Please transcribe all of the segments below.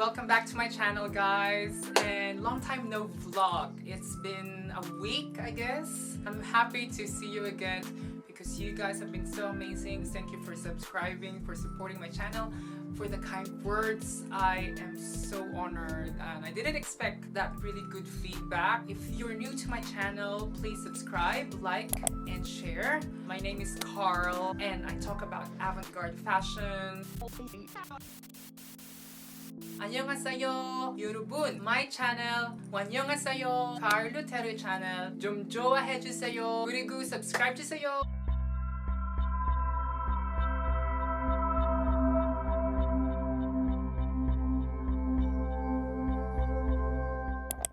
Welcome back to my channel, guys, and long time no vlog. It's been a week, I guess. I'm happy to see you again because you guys have been so amazing. Thank you for subscribing, for supporting my channel, for the kind words. I am so honored, and I didn't expect that really good feedback. If you're new to my channel, please subscribe, like, and share. My name is Carl, and I talk about avant-garde fashion. 안녕하세요 여러분, my channel 안녕하세요 Carlo Terry channel 좀 좋아해주세요. 그리고 subscribe 주세요.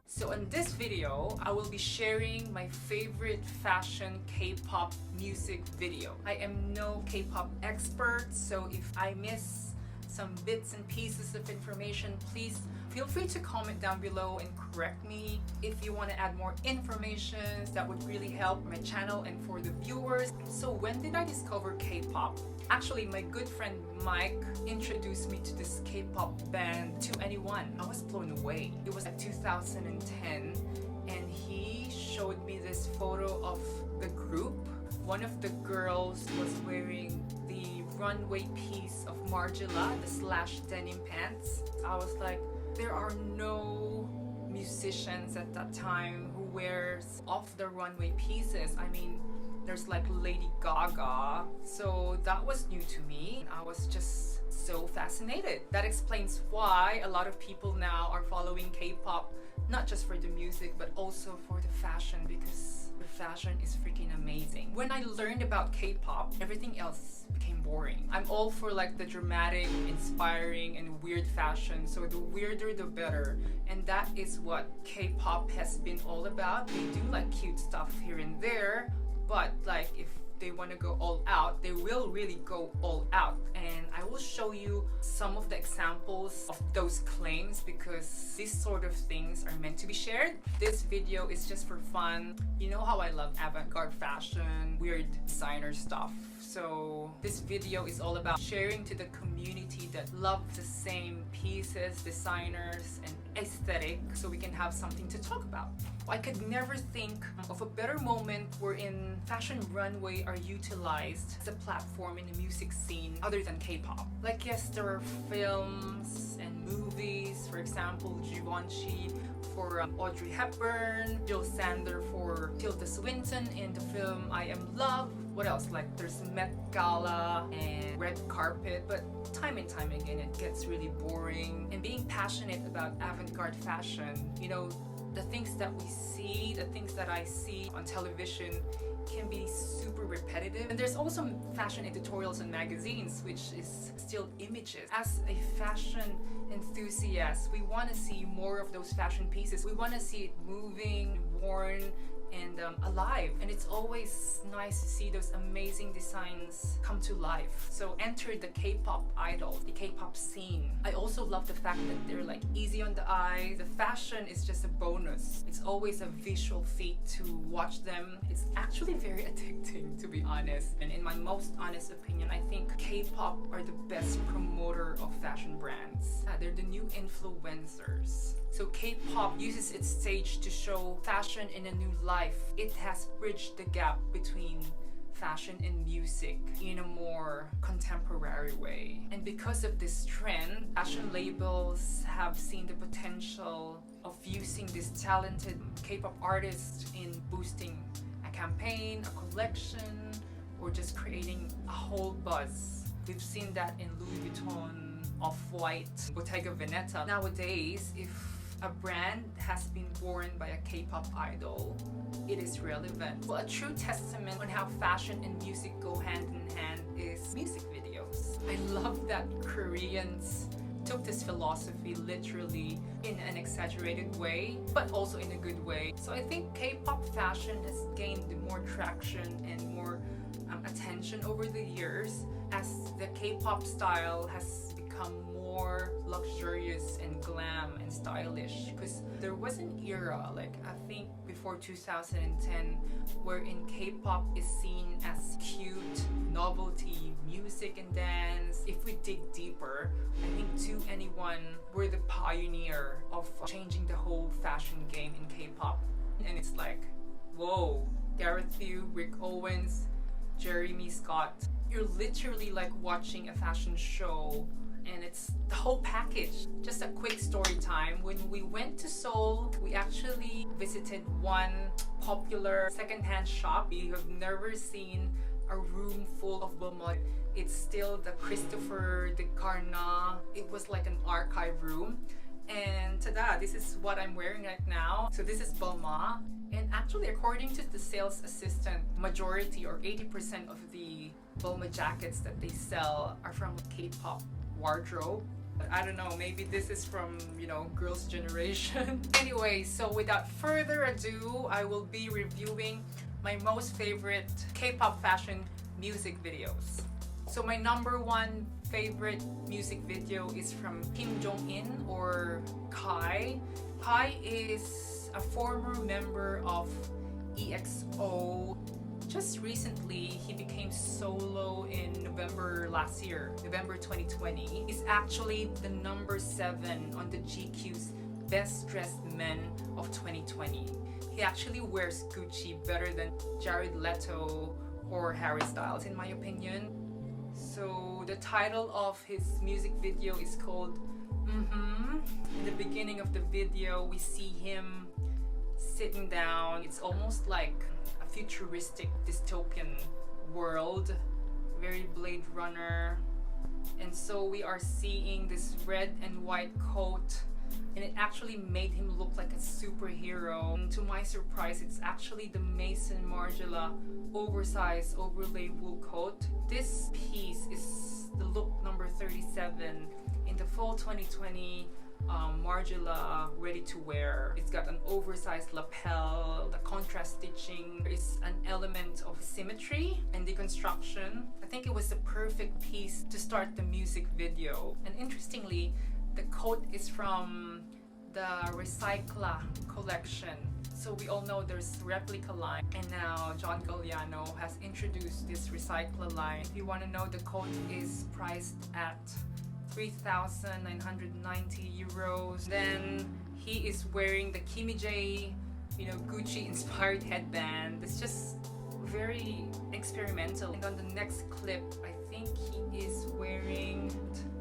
So in this video, I will be sharing my favorite fashion K-pop music video. I am no K-pop expert, so if I miss some bits and pieces of information, please feel free to comment down below and correct me. If you want to add more information, that would really help my channel and for the viewers. So when did I discover K-pop? Actually, my good friend Mike introduced me to this K-pop band, 2NE1. I was blown away. It was 2010, and he showed me this photo of the group. One of the girls was wearing the runway piece of Margiela, the slash denim pants. I was like, there are no musicians at that time who wears off the runway pieces. I mean, there's like Lady Gaga. So that was new to me. I was just so fascinated. That explains why a lot of people now are following K-pop, not just for the music, but also for the fashion, because the fashion is freaking amazing. When I learned about K-pop, everything else became boring. I'm all for like the dramatic, inspiring, and weird fashion, so the weirder the better. And that is what K-pop has been all about. They do like cute stuff here and there, but like if they want to go all out, they will really go all out. And I will show you some of the examples of those claims, because these sort of things are meant to be shared. This video is just for fun. You know how I love avant-garde fashion, weird designer stuff. So this video is all about sharing to the community that love the same pieces, designers, and aesthetic, so we can have something to talk about. I could never think of a better moment wherein fashion runway are utilized as a platform in the music scene other than K-pop. Like, yes, there are films and movies, for example, Givenchy for Audrey Hepburn, Jill Sander for Tilda Swinton in the film I Am Love. What else? Like, there's Met Gala and red carpet, but time and time again it gets really boring. And being passionate about avant-garde fashion, you know, the things that we see, the things that I see on television can be super repetitive. And there's also fashion editorials and magazines, which is still images. As a fashion enthusiast, we want to see more of those fashion pieces. We want to see it moving, worn, and alive. And it's always nice to see those amazing designs come to life. So enter the K-pop idol, the K-pop scene. I also love the fact that they're like easy on the eye. The fashion is just a bonus. It's always a visual feat to watch them. It's actually very addicting, to be honest. And in my most honest opinion, I think K-pop are the best promoter of fashion brands. They're the new influencers. So K-pop uses its stage to show fashion in a new life. It has bridged the gap between fashion and music in a more contemporary way. And because of this trend, fashion labels have seen the potential of using this talented K-pop artist in boosting a campaign, a collection, or just creating a whole buzz. We've seen that in Louis Vuitton, Off-White, Bottega Veneta. Nowadays, if a brand has been born by a K-pop idol, it is relevant. Well, a true testament on how fashion and music go hand in hand is music videos. I love that Koreans took this philosophy literally in an exaggerated way, but also in a good way. So I think K-pop fashion has gained more traction and more attention over the years as the K-pop style has become more luxurious and glam and stylish, because there was an era, like I think before 2010, wherein K-pop is seen as cute, novelty, music and dance. If we dig deeper, I think 2NE1 were the pioneer of changing the whole fashion game in K-pop. And it's like, whoa, Gareth Hugh, Rick Owens, Jeremy Scott. You're literally like watching a fashion show, and it's the whole package. Just a quick story time. When we went to Seoul, we actually visited one popular secondhand shop. We have never seen a room full of Bulma. It's still the Christopher de Carna. It was like an archive room. And tada, this is what I'm wearing right now. So this is Bulma. And actually, according to the sales assistant, majority or 80% of the Bulma jackets that they sell are from K-pop wardrobe. But I don't know, maybe this is from, you know, girls' generation. Anyway, so without further ado, I will be reviewing my most favorite K-pop fashion music videos. So my number one favorite music video is from Kim Jong-in, or Kai. Kai is a former member of EXO. Just recently, he became solo in November last year, November 2020. He's actually the number 7 on the GQ's Best Dressed Men of 2020. He actually wears Gucci better than Jared Leto or Harry Styles, in my opinion. So the title of his music video is called In the beginning of the video, we see him sitting down. It's almost like a futuristic dystopian world, very Blade Runner. And so we are seeing this red and white coat, and it actually made him look like a superhero. And to my surprise, it's actually the Mason Margiela oversized overlay wool coat. This piece is the look number 37 in the fall 2020 Margiela ready to wear. It's got an oversized lapel, the contrast stitching is an element of symmetry and deconstruction. I think it was the perfect piece to start the music video. And interestingly, the coat is from the Recycla collection. So we all know there's replica line, and now John Galliano has introduced this Recycla line. If you want to know, the coat is priced at 3,990 euros. Then he is wearing the Kimi J, you know, Gucci inspired headband. It's just very experimental. And on the next clip, I think he is wearing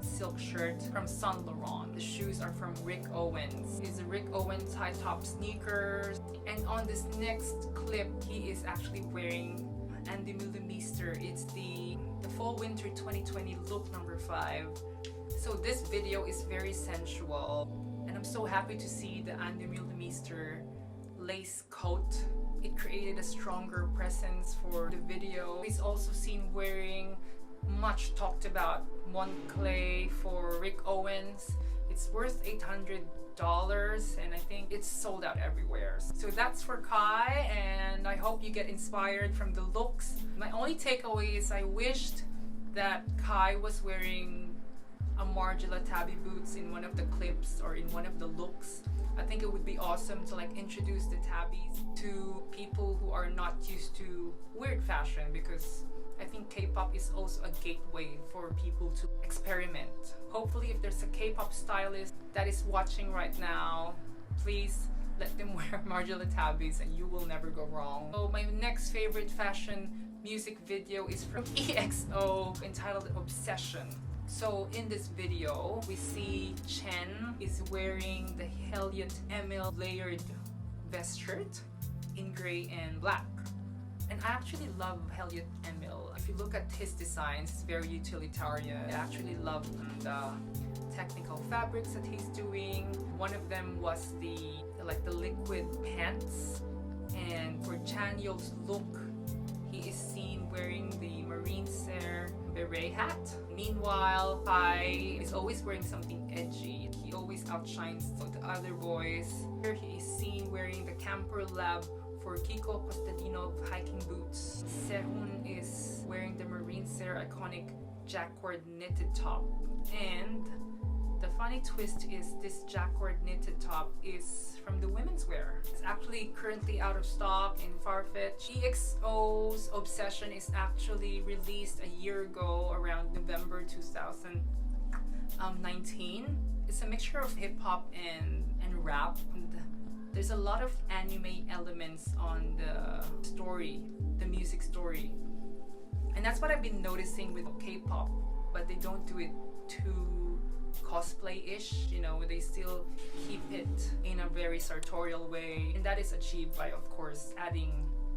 silk shirt from Saint Laurent. The shoes are from Rick Owens. It's a Rick Owens high top sneakers. And on this next clip, he is actually wearing Ann Demeulemeester. It's the fall winter 2020 look number 5. So this video is very sensual, and I'm so happy to see the Ann Demeulemeester lace coat. It created a stronger presence for the video. He's also seen wearing much talked about Montclair for Rick Owens. It's worth $800, and I think it's sold out everywhere. So that's for Kai, and I hope you get inspired from the looks. My only takeaway is I wished that Kai was wearing a Margiela tabby boots in one of the clips or in one of the looks. I think it would be awesome to like introduce the tabbies to people who are not used to weird fashion, because I think K-pop is also a gateway for people to experiment. Hopefully, if there's a K-pop stylist that is watching right now, please let them wear Margiela tabbies and you will never go wrong. So my next favorite fashion music video is from EXO, entitled Obsession. So in this video, we see Chen is wearing the Elliot Emil layered vest shirt in gray and black. And I actually love Elliot Emil. If you look at his designs, it's very utilitarian. I actually love the technical fabrics that he's doing. One of them was the liquid pants. And for Chan Yeol's look, he is seen wearing the Marine Serre beret hat. Meanwhile, Kai is always wearing something edgy. He always outshines the other boys. Here he is seen wearing the Camper Lab for Kiko Kostadinov hiking boots. Sehun is wearing the Marine Serre iconic jacquard knitted top. And the funny twist is this jacquard knitted top is from the women's wear. It's actually currently out of stock in Farfetch. EXO's Obsession is actually released a year ago, around November 2019. It's a mixture of hip hop and rap. And there's a lot of anime elements on the story, the music story. And that's what I've been noticing with K-pop, but they don't do it too cosplay-ish, you know, they still keep it in a very sartorial way. And that is achieved by, of course, adding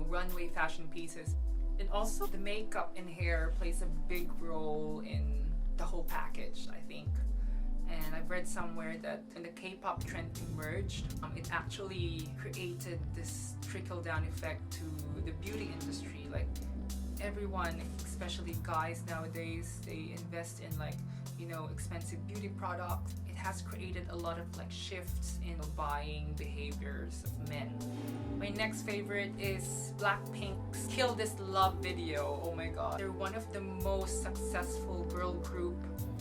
runway fashion pieces. And also the makeup and hair plays a big role in the whole package, I think. And I've read somewhere that when the K-pop trend emerged, it actually created this trickle-down effect to the beauty industry. Like everyone, especially guys nowadays, they invest in like, you know, expensive beauty products. It has created a lot of like shifts in buying behaviors of men. My next favorite is Blackpink's Kill This Love video. Oh my god. They're one of the most successful girl group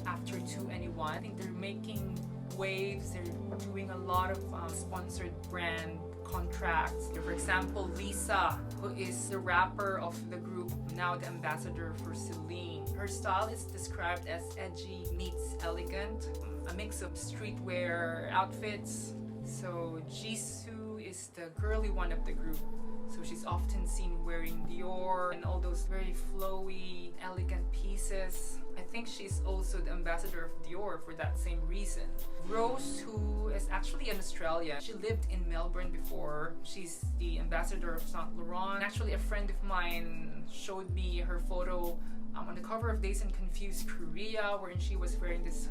after 2NE1. I think they're making waves. They're doing a lot of sponsored brand contracts. For example, Lisa, who is the rapper of the group, now the ambassador for Celine. Her style is described as edgy meets elegant, a mix of streetwear outfits. So Jisoo is the girly one of the group. So she's often seen wearing Dior and all those very flowy, elegant pieces. I think she's also the ambassador of Dior for that same reason. Rose, who is actually an Australian, she lived in Melbourne before. She's the ambassador of Saint Laurent. Actually, a friend of mine showed me her photo on the cover of Dazed and Confused Korea, wherein she was wearing this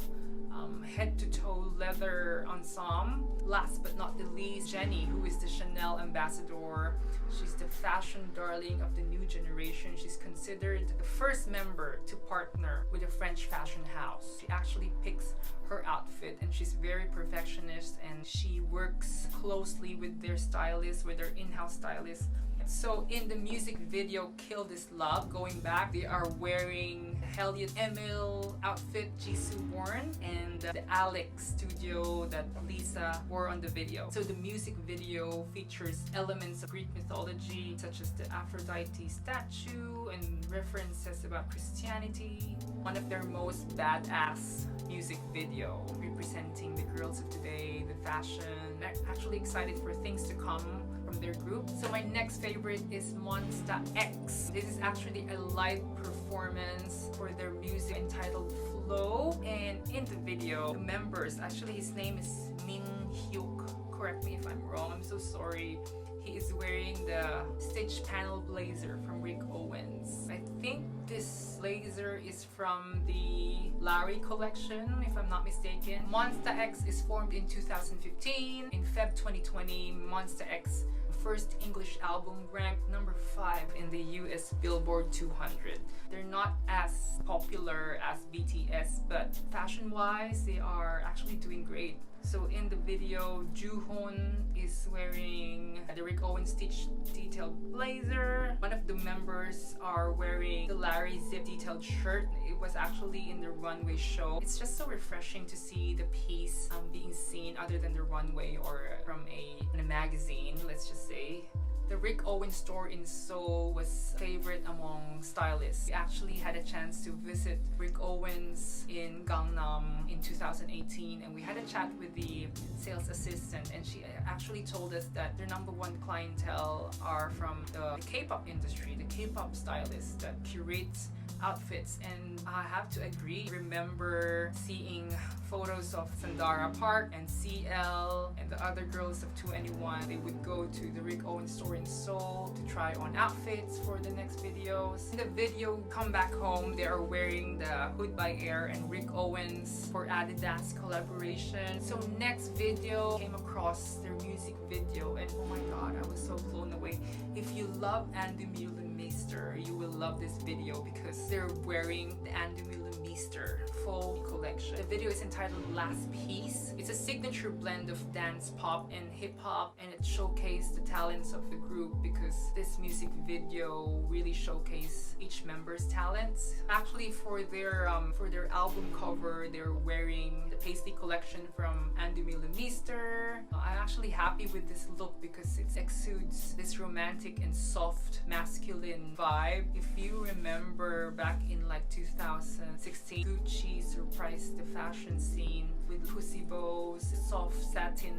head-to-toe leather ensemble. Last but not the least, Jennie, who is the Chanel ambassador. She's the fashion darling of the new generation. She's considered the first member to partner with a French fashion house. She actually picks her outfit and she's very perfectionist, and she works closely with their stylist, with their in-house stylist. So in the music video Kill This Love, going back, they are wearing Elliot Emil outfit Jisoo worn and the Alex studio that Lisa wore on the video. So the music video features elements of Greek mythology such as the Aphrodite statue and references about Christianity. One of their most badass music video representing the girls of today, the fashion. I'm actually excited for things to come from their group. So my next favorite is Monsta X. This is actually a live performance for their music entitled Flow, and in the video the members, actually his name is Min Hyuk, correct me if I'm wrong, I'm so sorry. He is wearing the stitch panel blazer from Rick Owens. I think this blazer is from the Larry collection, if I'm not mistaken. Monsta X is formed in 2015. In Feb 2020, Monsta X first English album ranked number 5 in the US Billboard 200. They're not as popular as BTS, but fashion-wise, they are actually doing great. So in the video, Joohoon is wearing the Rick Owens stitch detailed blazer. One of the members are wearing the Larry zip detailed shirt. It was actually in the runway show. It's just so refreshing to see the piece being seen other than the runway or from a magazine, let's just say. The Rick Owens store in Seoul was favorite among stylists. We actually had a chance to visit Rick Owens in Gangnam in 2018, and we had a chat with the sales assistant, and she actually told us that their number one clientele are from the K-pop industry, the K-pop stylists that curates outfits. And I have to agree. Remember seeing photos of Sandara Park and CL and the other girls of 2NE1. They would go to the Rick Owens store in Seoul to try on outfits for the next videos. In the video Come Back Home, they are wearing the Hood by Air and Rick Owens for Adidas collaboration. So next video, came across their music video, and oh my god, I was so blown away. If you love Ann Demeulemeester, you will love this video because they're wearing the Ann Demeulemeester full collection. The video is entitled Last Piece. It's a signature blend of dance, pop, and hip-hop, and it showcased the talents of the group because this music video really showcased each member's talents. Actually, for their album cover, they're wearing the Paisley collection from Ann Demeulemeester. I actually happy with this look because it exudes this romantic and soft masculine vibe. If you remember back in like 2016, Gucci surprised the fashion scene with pussy bows, soft satin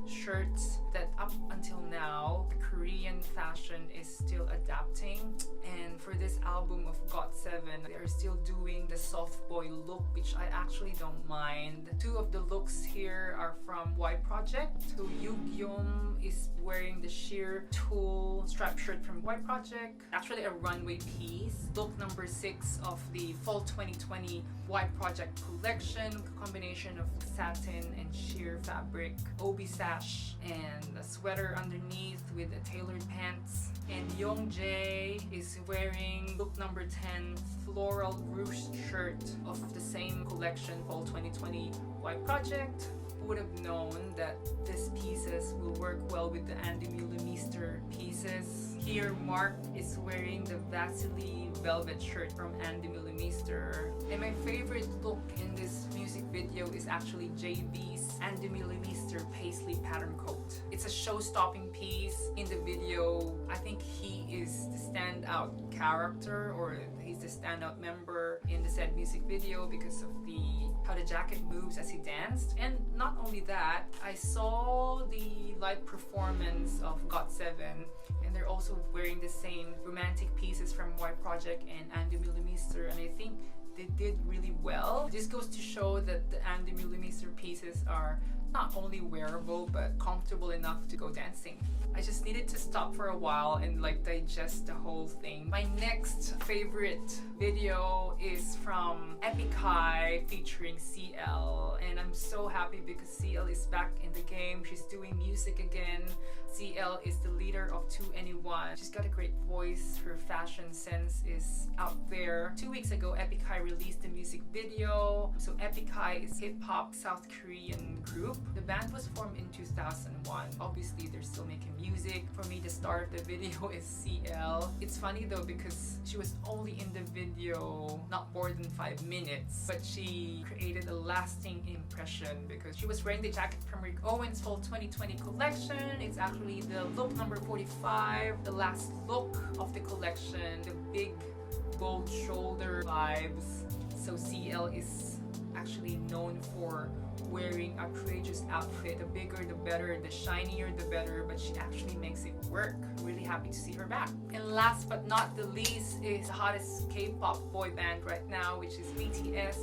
shirts that up until now, the Korean fashion is still adapting. And for this album of GOT7, they are still doing the soft boy look, which I actually don't mind. Two of the looks here are from Y Project. So Yugyeom is wearing the sheer tulle striped shirt from Y Project, actually a runway piece. Look number 6 of the fall 2020 Y Project collection, combination of satin and sheer fabric, obi sash, and a sweater underneath with a tailored pants. And Youngjae is wearing look number 10, floral ruched shirt of the same collection, fall 2020 Y Project. Would have known that these pieces will work well with the Ann Demeulemeester pieces. Here, Mark is wearing the Vasily velvet shirt from Ann Demeulemeester. And my favorite look in this music video is actually JB's Ann Demeulemeester paisley pattern coat. It's a show-stopping piece in the video. I think he is the standout character, or he's the standout member in the said music video because of how the jacket moves as he danced. And not only that, I saw the live performance of GOT7, and they're also wearing the same romantic pieces from Y Project and Ann Demeulemeester, and I think they did really well. This goes to show that the Ann Demeulemeester pieces are not only wearable but comfortable enough to go dancing. I just needed to stop for a while and like digest the whole thing. My next favorite video is from Epic High featuring CL, and I'm so happy because CL is back in the game. She's doing music again. CL is the leader of 2NE1. She's got a great voice. Her fashion sense is out there. 2 weeks ago, Epic High released a music video. So Epic High is a hip-hop South Korean group. The band was formed in 2001. Obviously, they're still making music. For me, the star of the video is CL. It's funny though because she was only in the video not more than 5 minutes, but she created a lasting impression because she was wearing the jacket from Rick Owens' fall 2020 collection. It's actually the look number 45, the last look of the collection, the big gold shoulder vibes. So CL is actually known for wearing a courageous outfit. The bigger the better, the shinier the better, but she actually makes it work. Really happy to see her back. And last but not the least is the hottest K-pop boy band right now, which is BTS.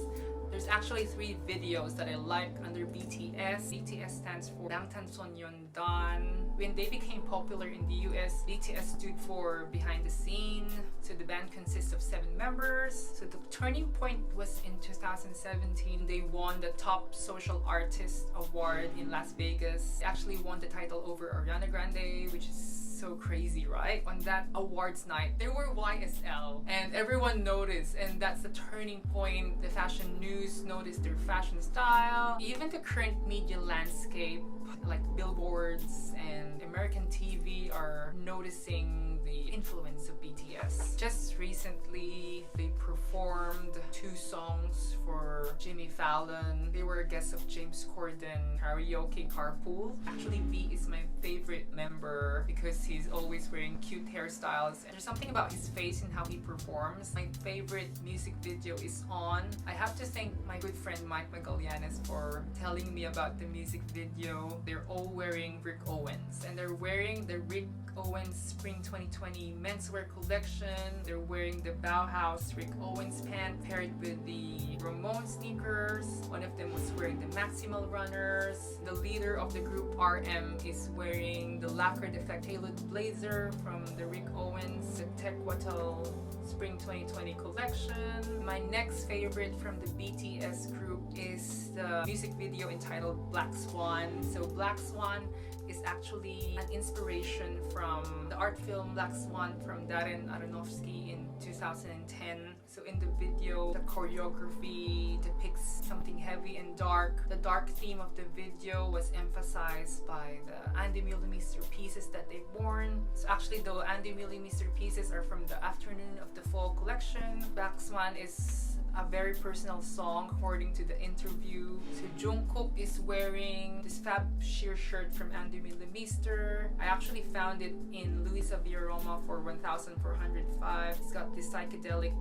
There's actually 3 videos that I like under BTS. BTS stands for 방탄소년단. When they became popular in the US, BTS stood for behind the scene. So the band consists of 7 members. So the turning point was in 2017. They won the Top Social Artist Award in Las Vegas. They actually won the title over Ariana Grande, which is so crazy, right? On that awards night, there were YSL and everyone noticed, and that's the turning point. The fashion news noticed their fashion style. Even the current media landscape, like billboards and American TV, are noticing the influence of BTS. Just recently, they performed 2 songs for Jimmy Fallon. They were a guest of James Corden karaoke carpool. Actually, V is my favorite member because he's always wearing cute hairstyles. And there's something about his face and how he performs. My favorite music video is On. I have to thank my good friend Mike Magallanes for telling me about the music video. They're all wearing Rick Owens, and they're wearing the Rick Owens Spring 2020 menswear collection. They're wearing the Bauhaus Rick Owens pant paired with the Ramon sneakers. One of them was wearing the Maximal runners. The leader of the group, RM, is wearing the lacquered effect tailored blazer from the Rick Owens, the Tequatel Spring 2020 collection. My next favorite from the BTS group is the music video entitled Black Swan. So Black Swan is actually an inspiration from the art film Black Swan from Darren Aronofsky in 2010. So in the video, the choreography depicts something heavy and dark. The dark theme of the video was emphasized by the Ann Demeulemeester pieces that they've worn. So actually, the Ann Demeulemeester pieces are from the afternoon of the fall collection. Black Swan is a very personal song according to the interview. So Jungkook is wearing this fab sheer shirt from Ann Demeulemeester. I actually found it in Luisa Roma for 1,405. It's got this psychedelic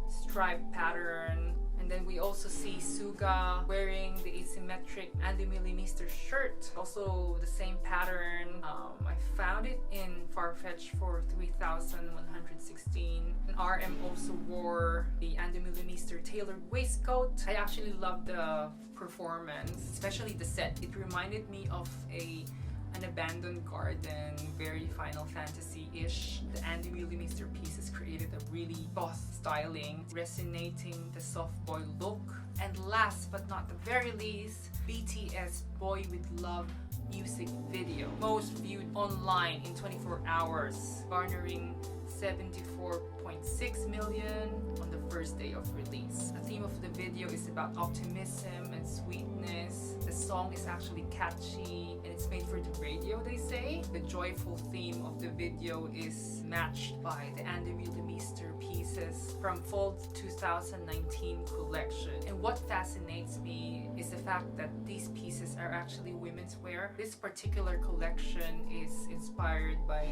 stripe pattern. And then we also see Suga wearing the asymmetric Ann Demeulemeester shirt, also the same pattern. I found it in Farfetch for 3,116. And RM also wore the Ann Demeulemeester tailored waistcoat. I actually love the performance, especially the set. It reminded me of an abandoned garden, very Final Fantasy-ish. The Ann Demeulemeester pieces created a really goth styling, resonating the soft boy look. And last but not the very least, BTS Boy with Love music video. Most viewed online in 24 hours, garnering 74.6 million on the first day of release. The theme of the video is about optimism and sweetness. The song is actually catchy and it's made for the radio, they say. The joyful theme of the video is matched by the Ann Demeulemeester pieces from Fall 2019 collection. And what fascinates me is the fact that these pieces are actually women's wear. This particular collection is inspired by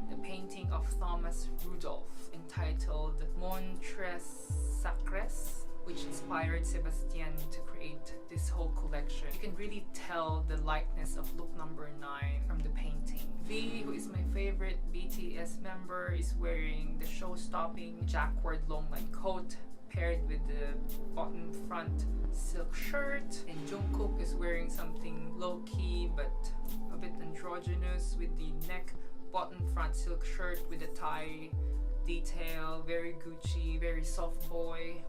the painting of Thomas Rudolph entitled Montres Sacres, which inspired Sebastian to create this whole collection. You can really tell the likeness of look number 9 from the painting. V, who is my favorite BTS member, is wearing the show-stopping jacquard longline coat paired with the button front silk shirt. And Jungkook is wearing something low-key but a bit androgynous with the neck button front silk shirt with a tie detail. Very Gucci, very soft boy.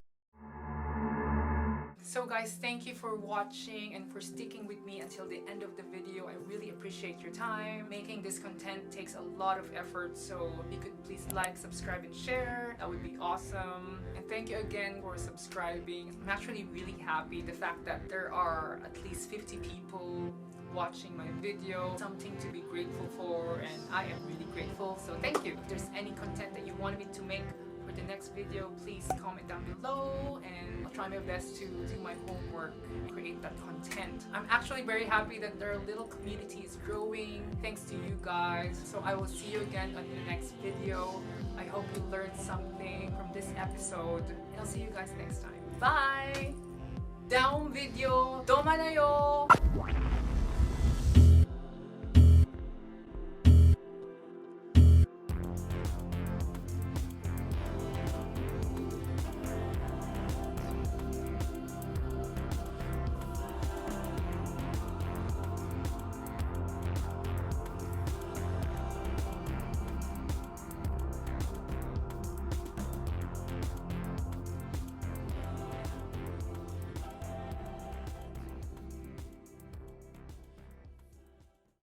So guys, thank you for watching and for sticking with me until the end of the video. I really appreciate your time. Making this content takes a lot of effort, so if you could please like, subscribe, and share, that would be awesome. And thank you again for subscribing. I'm actually really happy the fact that there are at least 50 people watching my video, something to be grateful for, and I am really grateful, so thank you. If there's any content that you want me to make for the next video, please comment down below and I'll try my best to do my homework and create that content. I'm actually very happy that their little community is growing thanks to you guys. So I will see you again on the next video. I hope you learned something from this episode and I'll see you guys next time. Bye! Daum video! Domanayo!